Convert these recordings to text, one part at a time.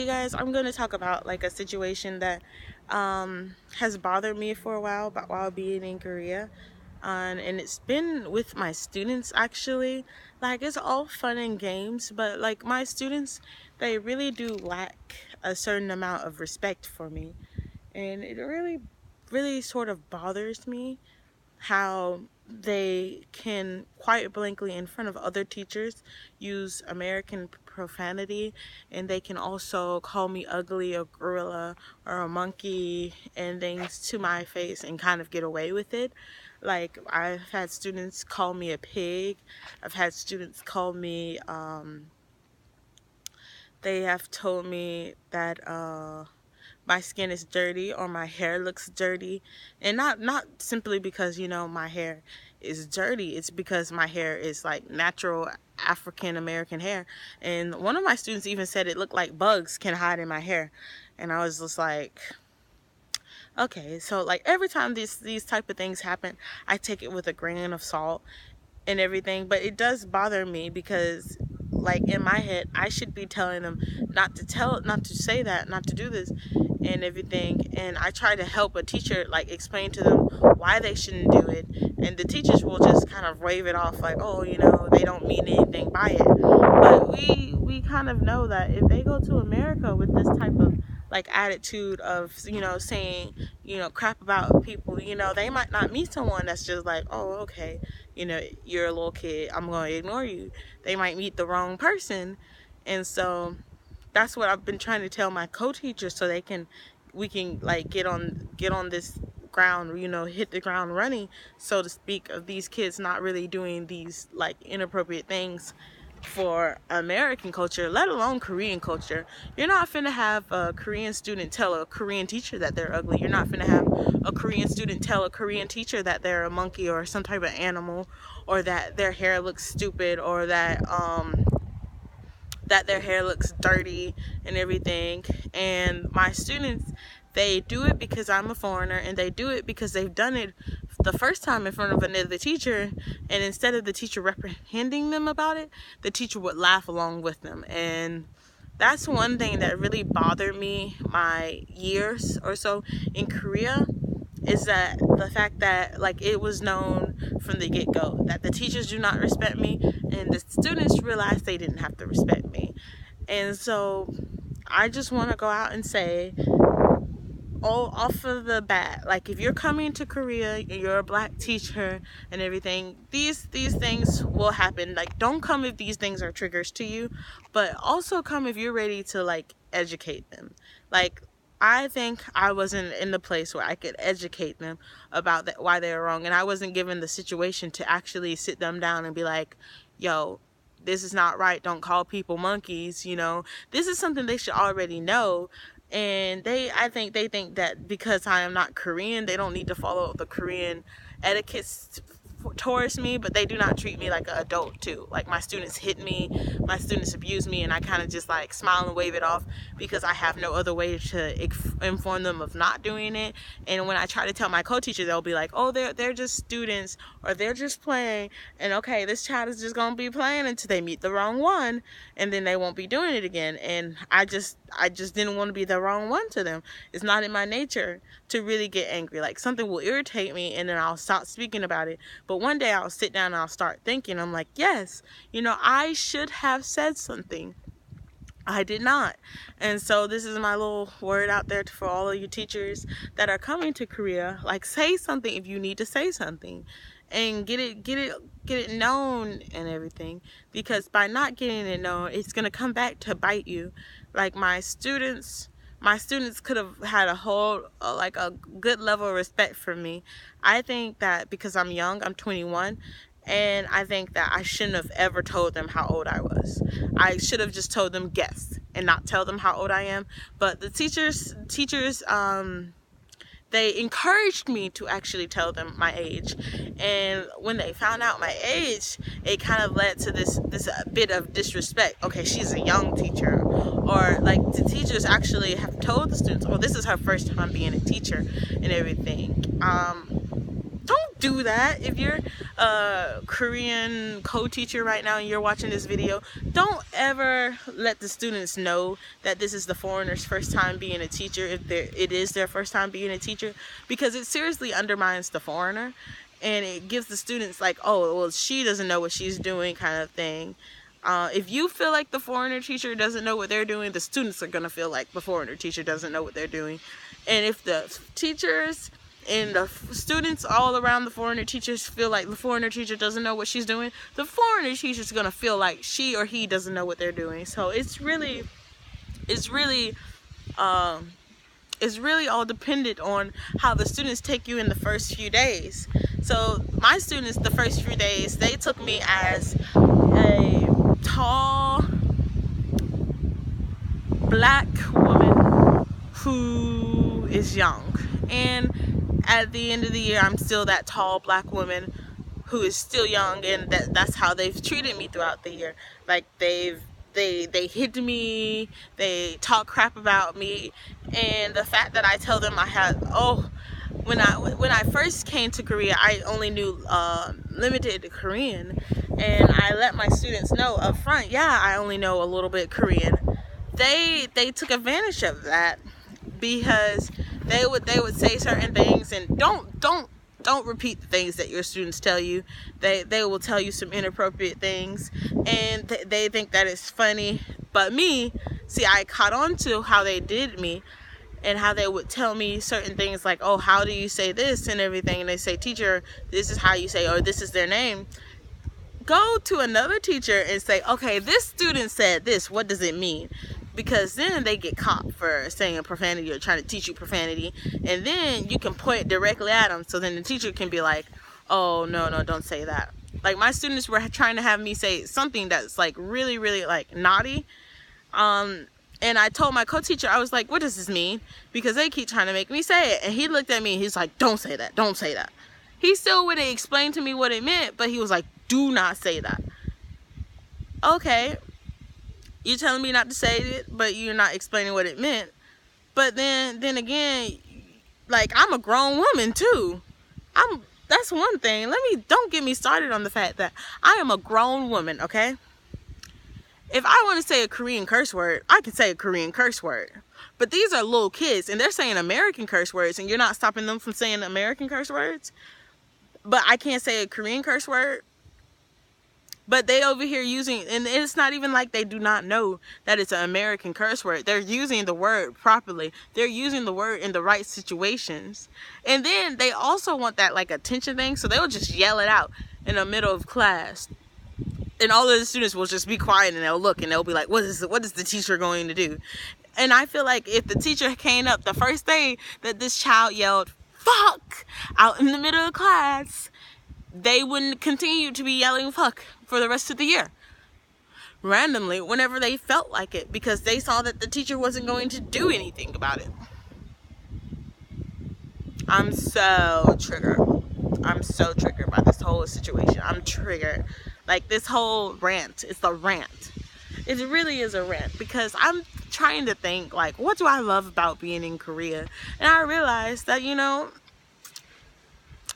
guys, I'm going to talk about like a situation that has bothered me for a while, but while being in Korea. And it's been with my students actually. Like, it's all fun and games, but like my students, they really do lack a certain amount of respect for me. And it really sort of bothers me how they can quite blankly in front of other teachers use American profanity, and they can also call me ugly, a gorilla, or a monkey and things to my face and kind of get away with it. Like, I've had students call me a pig. I've had students call me they have told me that my skin is dirty or my hair looks dirty, and not simply because my hair is dirty. It's because my hair is like natural African American hair, and one of my students even said it looked like bugs can hide in my hair. And I was just like, okay. So like every time these type of things happen, I take it with a grain of salt and everything. But it does bother me because, like, in my head, I should be telling them not to say that, not to do this and everything. And I try to help a teacher, like, explain to them why they shouldn't do it, and the teachers will just kind of wave it off like, oh, they don't mean anything by it. But we kind of know that if they go to America with this type of like attitude of saying crap about people, they might not meet someone that's just like, oh, okay, you're a little kid, I'm going to ignore you. They might meet the wrong person. And so that's what I've been trying to tell my co-teachers, so we can like get on this ground, hit the ground running, so to speak, of these kids not really doing these like inappropriate things for American culture, let alone Korean culture. You're not finna have a Korean student tell a Korean teacher that they're ugly. You're not finna have a Korean student tell a Korean teacher that they're a monkey or some type of animal, or that their hair looks stupid, or that their hair looks dirty and everything. And my students, they do it because I'm a foreigner, and they do it because they've done it the first time in front of another teacher, and instead of the teacher reprehending them about it, the teacher would laugh along with them. And that's one thing that really bothered me my years or so in Korea, is that the fact that like it was known from the get-go that the teachers do not respect me, and the students realized they didn't have to respect me. And so I just want to go out and say, all off of the bat, like, if you're coming to Korea and you're a black teacher and everything, these things will happen. Like, don't come if these things are triggers to you, but also come if you're ready to like educate them. Like, I think I wasn't in the place where I could educate them about that, why they were wrong, and I wasn't given the situation to actually sit them down and be like, yo, this is not right, don't call people monkeys. This is something they should already know. And I think they think that because I am not Korean, they don't need to follow the Korean etiquette towards me, but they do not treat me like an adult too. Like, my students hit me, my students abuse me, and I kind of just like smile and wave it off because I have no other way to inform them of not doing it. And when I try to tell my co-teacher, they'll be like, oh, they're just students, or they're just playing, and okay, this child is just gonna be playing until they meet the wrong one, and then they won't be doing it again. And I just didn't want to be the wrong one to them. It's not in my nature to really get angry. Like, something will irritate me and then I'll stop speaking about it. But one day I'll sit down and I'll start thinking. I'm like, yes, I should have said something. I did not. And so this is my little word out there for all of you teachers that are coming to Korea. Like, say something if you need to say something, and get it known and everything, because by not getting it known, it's going to come back to bite you. Like, my students could have had a good level of respect for me. I think that because I'm young, I'm 21, and I think that I shouldn't have ever told them how old I was. I should have just told them guess and not tell them how old I am. But the teachers they encouraged me to actually tell them my age. And when they found out my age, it kind of led to this bit of disrespect. Okay, she's a young teacher. Or like, the teachers actually have told the students, oh, this is her first time being a teacher and everything. Don't do that. If you're a Korean co-teacher right now and you're watching this video, don't ever let the students know that this is the foreigner's first time being a teacher, if it is their first time being a teacher, because it seriously undermines the foreigner, and it gives the students like, oh, well, she doesn't know what she's doing kind of thing. If you feel like the foreigner teacher doesn't know what they're doing, the students are going to feel like the foreigner teacher doesn't know what they're doing. And if the teachers and the students all around the foreigner teachers feel like the foreigner teacher doesn't know what she's doing, the foreigner teacher is going to feel like she or he doesn't know what they're doing. So it's really all dependent on how the students take you in the first few days. So my students, the first few days, they took me as a tall black woman who is young, and at the end of the year I'm still that tall black woman who is still young, and that's how they've treated me throughout the year. Like they hit me, they talk crap about me, and the fact that I tell them when I first came to Korea, I only knew limited Korean, and I let my students know up front, yeah, I only know a little bit Korean. They took advantage of that, because they would say certain things, and don't repeat the things that your students tell you. They will tell you some inappropriate things, and they think that it's funny. But me, see, I caught on to how they did me, and how they would tell me certain things like, oh, how do you say this and everything, and they say, teacher, this is how you say, or this is their name. Go to another teacher and say, okay, this student said this, what does it mean? Because then they get caught for saying a profanity or trying to teach you profanity, and then you can point directly at them, so then the teacher can be like, oh, no, don't say that. Like, my students were trying to have me say something that's like really, really like naughty, and I told my co-teacher, I was like, what does this mean? Because they keep trying to make me say it. And he looked at me and he's like, don't say that, don't say that. He still wouldn't explain to me what it meant, but he was like, do not say that. Okay, you're telling me not to say it, but you're not explaining what it meant. But then again, like, I'm a grown woman too. That's one thing. Don't get me started on the fact that I am a grown woman, okay? If I want to say a Korean curse word, I can say a Korean curse word. But these are little kids, and they're saying American curse words, and you're not stopping them from saying American curse words. But I can't say a Korean curse word. But they over here using, and it's not even like they do not know that it's an American curse word. They're using the word properly. They're using the word in the right situations. And then they also want that like attention thing, so they'll just yell it out in the middle of class. And all of the students will just be quiet, and they'll look, and they'll be like, what is the teacher going to do? And I feel like if the teacher came up the first day that this child yelled, fuck, out in the middle of class, they wouldn't continue to be yelling fuck for the rest of the year. Randomly, whenever they felt like it, because they saw that the teacher wasn't going to do anything about it. I'm so triggered. I'm so triggered by this whole situation. I'm triggered. Like, this whole rant, it's a rant. It really is a rant, because I'm trying to think, like, what do I love about being in Korea? And I realized that, you know,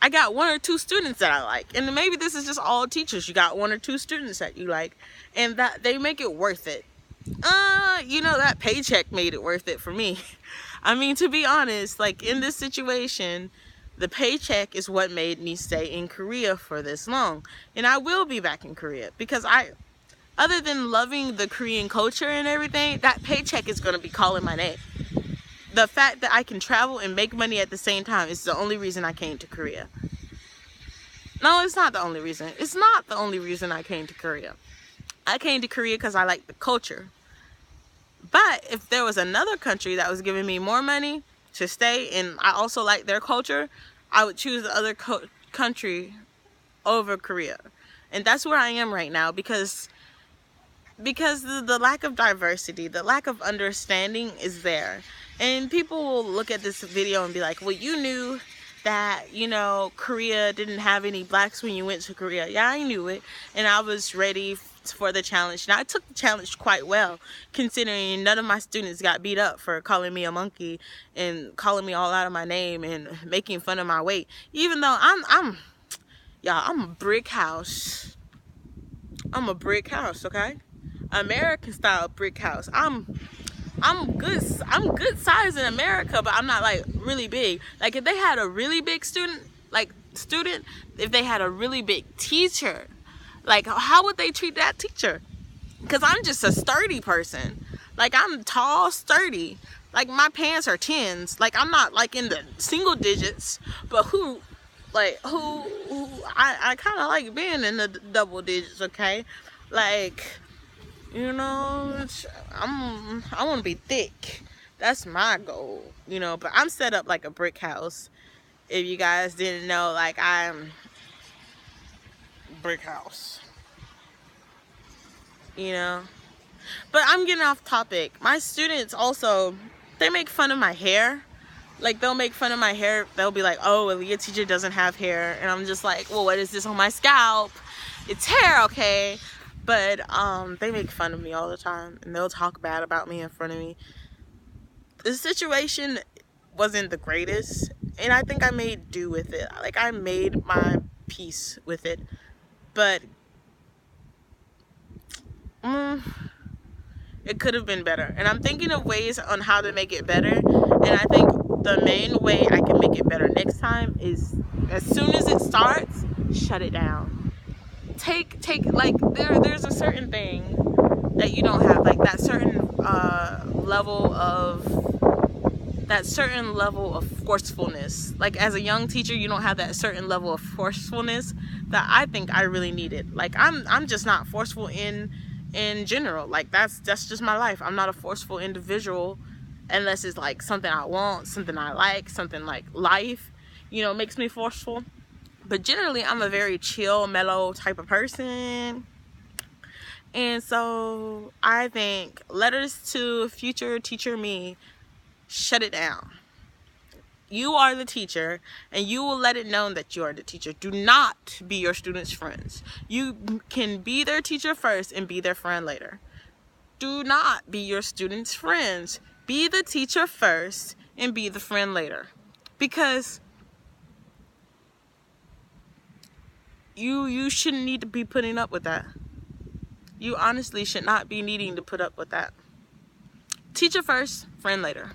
I got one or two students that I like. And maybe this is just all teachers. You got one or two students that you like, and that they make it worth it. You know, that paycheck made it worth it for me. I mean, to be honest, like, in this situation, the paycheck is what made me stay in Korea for this long. And I will be back in Korea, because other than loving the Korean culture and everything, that paycheck is going to be calling my name. The fact that I can travel and make money at the same time is the only reason I came to Korea. No, it's not the only reason. It's not the only reason I came to Korea. I came to Korea because I like the culture. But if there was another country that was giving me more money to stay, and I also like their culture, I would choose the other country over Korea. And that's where I am right now, because the lack of diversity, the lack of understanding is there. And people will look at this video and be like, well, you knew that, you know, Korea didn't have any blacks when you went to Korea. Yeah, I knew it. And I was ready for the challenge. And I took the challenge quite well, considering none of my students got beat up for calling me a monkey and calling me all out of my name and making fun of my weight. Even though I'm a brick house. I'm a brick house, okay? American style brick house. I'm good size in America, but I'm not like really big. Like if they had a really big student, if they had a really big teacher, like how would they treat that teacher? Because I'm just a sturdy person. Like I'm tall, sturdy. Like my pants are 10s. Like I'm not like in the single digits, but I kind of like being in the double digits, okay? Like, you know, I want to be thick. That's my goal, you know, but I'm set up like a brick house. If you guys didn't know, like I'm brick house, you know. But I'm getting off topic. My students also, they make fun of my hair. Like they'll make fun of my hair. They'll be like, oh, Aaliyah teacher doesn't have hair. And I'm just like, well, what is this on my scalp? It's hair, okay? But they make fun of me all the time. And they'll talk bad about me in front of me. The situation wasn't the greatest. And I think I made do with it. Like I made my peace with it. But it could have been better. And I'm thinking of ways on how to make it better. And I think the main way I can make it better next time is as soon as it starts, shut it down. Take like there's a certain thing that you don't have, like that certain level of forcefulness. Like as a young teacher, you don't have that certain level of forcefulness that I think I really needed. Like I'm just not forceful in general. Like that's just my life. I'm not a forceful individual unless it's like something I want, something I like, something like life, you know, makes me forceful. But generally I'm a very chill, mellow type of person. And so I think letters to future teacher me, shut it down. You are the teacher, and you will let it known that you are the teacher. Do not be your students' friends. You can be their teacher first and be their friend later. Do not be your students' friends. Be the teacher first and be the friend later. Because you shouldn't need to be putting up with that. You honestly should not be needing to put up with that. Teacher first, friend later.